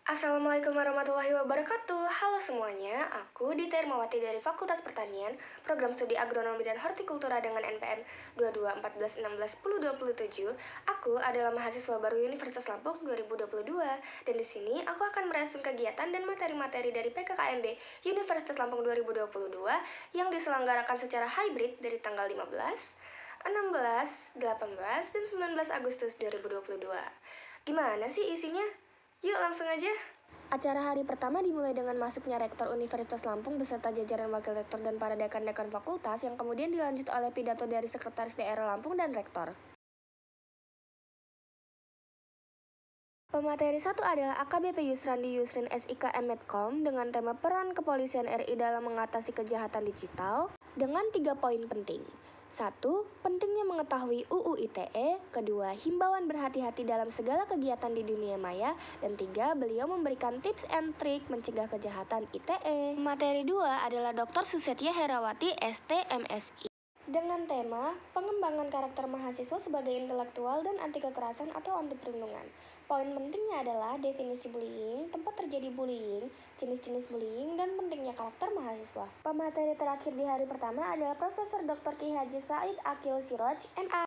Assalamualaikum warahmatullahi wabarakatuh. Halo semuanya, aku Dita Irmawati dari Fakultas Pertanian, Program Studi Agronomi dan Hortikultura dengan NPM 2214161027. Aku adalah mahasiswa baru Universitas Lampung 2022 dan di sini aku akan merasum kegiatan dan materi-materi dari PKKMB Universitas Lampung 2022 yang diselenggarakan secara hybrid dari tanggal 15, 16, 18, dan 19 Agustus 2022. Gimana sih isinya? Yuk langsung aja. Acara hari pertama dimulai dengan masuknya Rektor Universitas Lampung beserta jajaran Wakil Rektor dan para dekan-dekan fakultas yang kemudian dilanjut oleh pidato dari Sekretaris Daerah Lampung dan Rektor. Pemateri 1 adalah AKBP Yusrandi Yusrin SIK Medcom dengan tema peran kepolisian RI dalam mengatasi kejahatan digital dengan 3 poin penting. 1. Pentingnya mengetahui UU ITE. 2. Himbauan berhati-hati dalam segala kegiatan di dunia maya. Dan 3. Beliau memberikan tips and trik mencegah kejahatan ITE. Materi 2 adalah Dr. Susetya Herawati ST MSI dengan tema pengembangan karakter mahasiswa sebagai intelektual dan anti kekerasan atau anti perundungan. Poin pentingnya adalah definisi bullying, tempat terjadi bullying, jenis-jenis bullying, dan pentingnya karakter mahasiswa. Pemateri terakhir di hari pertama adalah Profesor Dr. Ki Haji Said Akil Siroj, MA,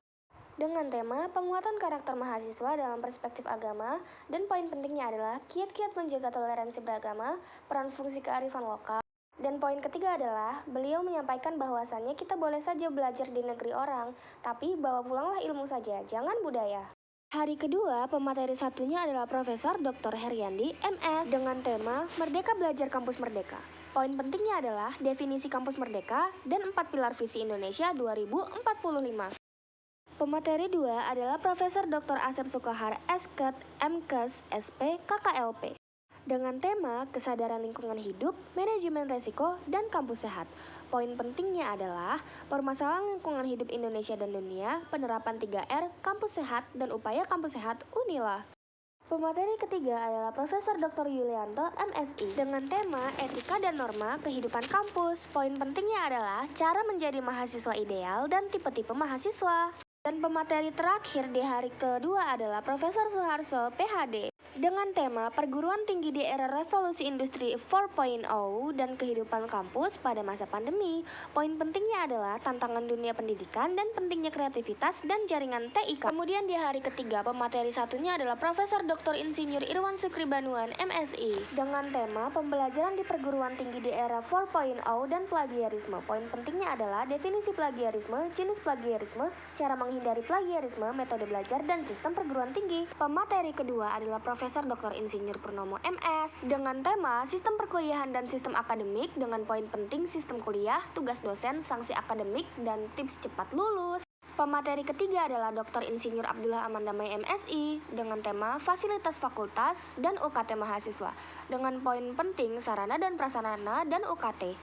dengan tema penguatan karakter mahasiswa dalam perspektif agama, dan poin pentingnya adalah kiat-kiat menjaga toleransi beragama, peran fungsi kearifan lokal. Dan poin ketiga adalah, beliau menyampaikan bahwasannya kita boleh saja belajar di negeri orang, tapi bawa pulanglah ilmu saja, jangan budaya. Hari kedua, pemateri satunya adalah Profesor Dr. Heryandi, MS, dengan tema Merdeka Belajar Kampus Merdeka. Poin pentingnya adalah definisi kampus merdeka dan 4 pilar visi Indonesia 2045. Pemateri 2 adalah Profesor Dr. Asep Sukahar, SKet, MKes, SP, KKLP, dengan tema kesadaran lingkungan hidup, manajemen resiko, dan kampus sehat. Poin pentingnya adalah permasalahan lingkungan hidup Indonesia dan dunia, penerapan 3R, kampus sehat, dan upaya kampus sehat Unila. Pemateri ketiga adalah Profesor Dr. Yulianto, MSI, dengan tema etika dan norma kehidupan kampus. Poin pentingnya adalah cara menjadi mahasiswa ideal dan tipe-tipe mahasiswa. Dan pemateri terakhir di hari kedua adalah Profesor Suharso, PhD, dengan tema Perguruan Tinggi di Era Revolusi Industri 4.0 dan Kehidupan Kampus pada Masa Pandemi. Poin pentingnya adalah tantangan dunia pendidikan dan pentingnya kreativitas dan jaringan TIK. Kemudian di hari ketiga, pemateri satunya adalah Profesor Dr. Insinyur Irwan Sukri Banuan, MSI, dengan tema Pembelajaran di Perguruan Tinggi di Era 4.0 dan Plagiarisme. Poin pentingnya adalah definisi plagiarisme, jenis plagiarisme, cara menghindari plagiarisme, metode belajar, dan sistem perguruan tinggi. Pemateri kedua adalah Profesor Dr. Insinyur Purnomo MS dengan tema Sistem Perkuliahan dan Sistem Akademik dengan poin penting sistem kuliah, tugas dosen, sanksi akademik, dan tips cepat lulus. Pemateri ketiga adalah Dr. Insinyur Abdullah Aman Damai MSI dengan tema Fasilitas Fakultas dan UKT Mahasiswa dengan poin penting sarana dan prasarana dan UKT.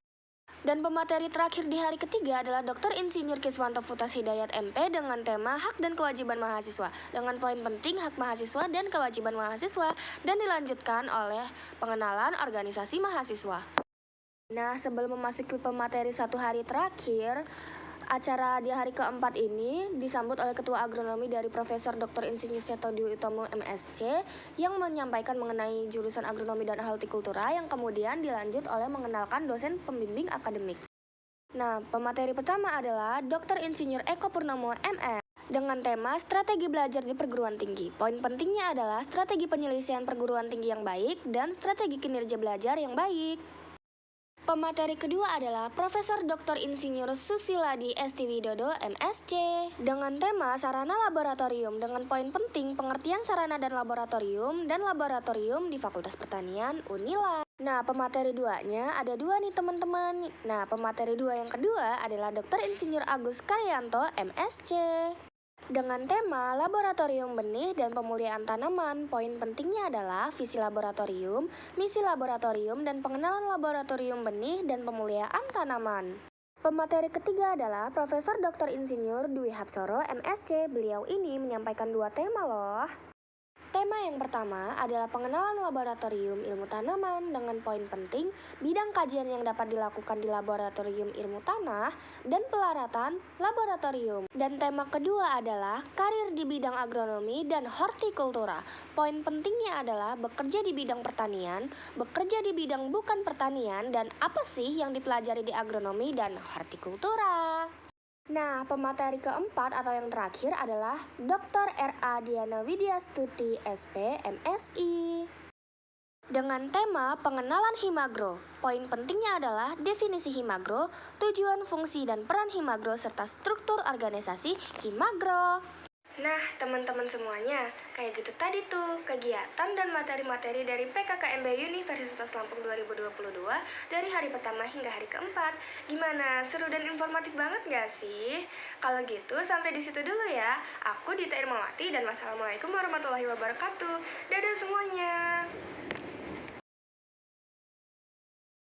Dan pemateri terakhir di hari ketiga adalah Dr. Insinyur Kiswanto Futas Hidayat MP dengan tema Hak dan Kewajiban Mahasiswa dengan poin penting hak mahasiswa dan kewajiban mahasiswa dan dilanjutkan oleh pengenalan organisasi mahasiswa. Nah, sebelum memasuki pemateri satu hari terakhir, acara di hari keempat ini disambut oleh Ketua Agronomi dari Profesor Dr. Insinyur Seto Dwi Utomo MSc yang menyampaikan mengenai jurusan agronomi dan hortikultura yang kemudian dilanjut oleh mengenalkan dosen pembimbing akademik. Nah, pemateri pertama adalah Dr. Insinyur Eko Purnomo MS dengan tema Strategi Belajar di Perguruan Tinggi. Poin pentingnya adalah strategi penyelesaian perguruan tinggi yang baik dan strategi kinerja belajar yang baik. Pemateri kedua adalah Profesor Dr. Insinyur Susiladi Esti Widodo, MSc, dengan tema Sarana Laboratorium dengan poin penting pengertian sarana dan laboratorium di Fakultas Pertanian Unila. Nah, pemateri duanya ada dua nih teman-teman. Nah, pemateri dua yang kedua adalah Dr. Insinyur Agus Karyanto, MSc, dengan tema Laboratorium Benih dan Pemuliaan Tanaman. Poin pentingnya adalah visi laboratorium, misi laboratorium, dan pengenalan laboratorium benih dan pemuliaan tanaman. Pemateri ketiga adalah Profesor Dr. Insinyur Dwi Hapsoro, MSc. Beliau ini menyampaikan dua tema loh. Tema yang pertama adalah pengenalan laboratorium ilmu tanaman dengan poin penting, bidang kajian yang dapat dilakukan di laboratorium ilmu tanah, dan pelaratan laboratorium. Dan tema kedua adalah karir di bidang agronomi dan hortikultura. Poin pentingnya adalah bekerja di bidang pertanian, bekerja di bidang bukan pertanian, dan apa sih yang dipelajari di agronomi dan hortikultura. Nah, pemateri keempat atau yang terakhir adalah Dr. R.A. Diana Widyastuti, SP, MSI. Dengan tema pengenalan Himagro, poin pentingnya adalah definisi Himagro, tujuan, fungsi, dan peran Himagro, serta struktur organisasi Himagro. Nah, teman-teman semuanya, kayak gitu tadi tuh kegiatan dan materi-materi dari PKKMB Universitas Lampung 2022 dari hari pertama hingga hari keempat. Gimana, seru dan informatif banget gak sih? Kalau gitu, sampai di situ dulu ya. Aku Dita Irmawati dan wassalamualaikum warahmatullahi wabarakatuh. Dadah semuanya.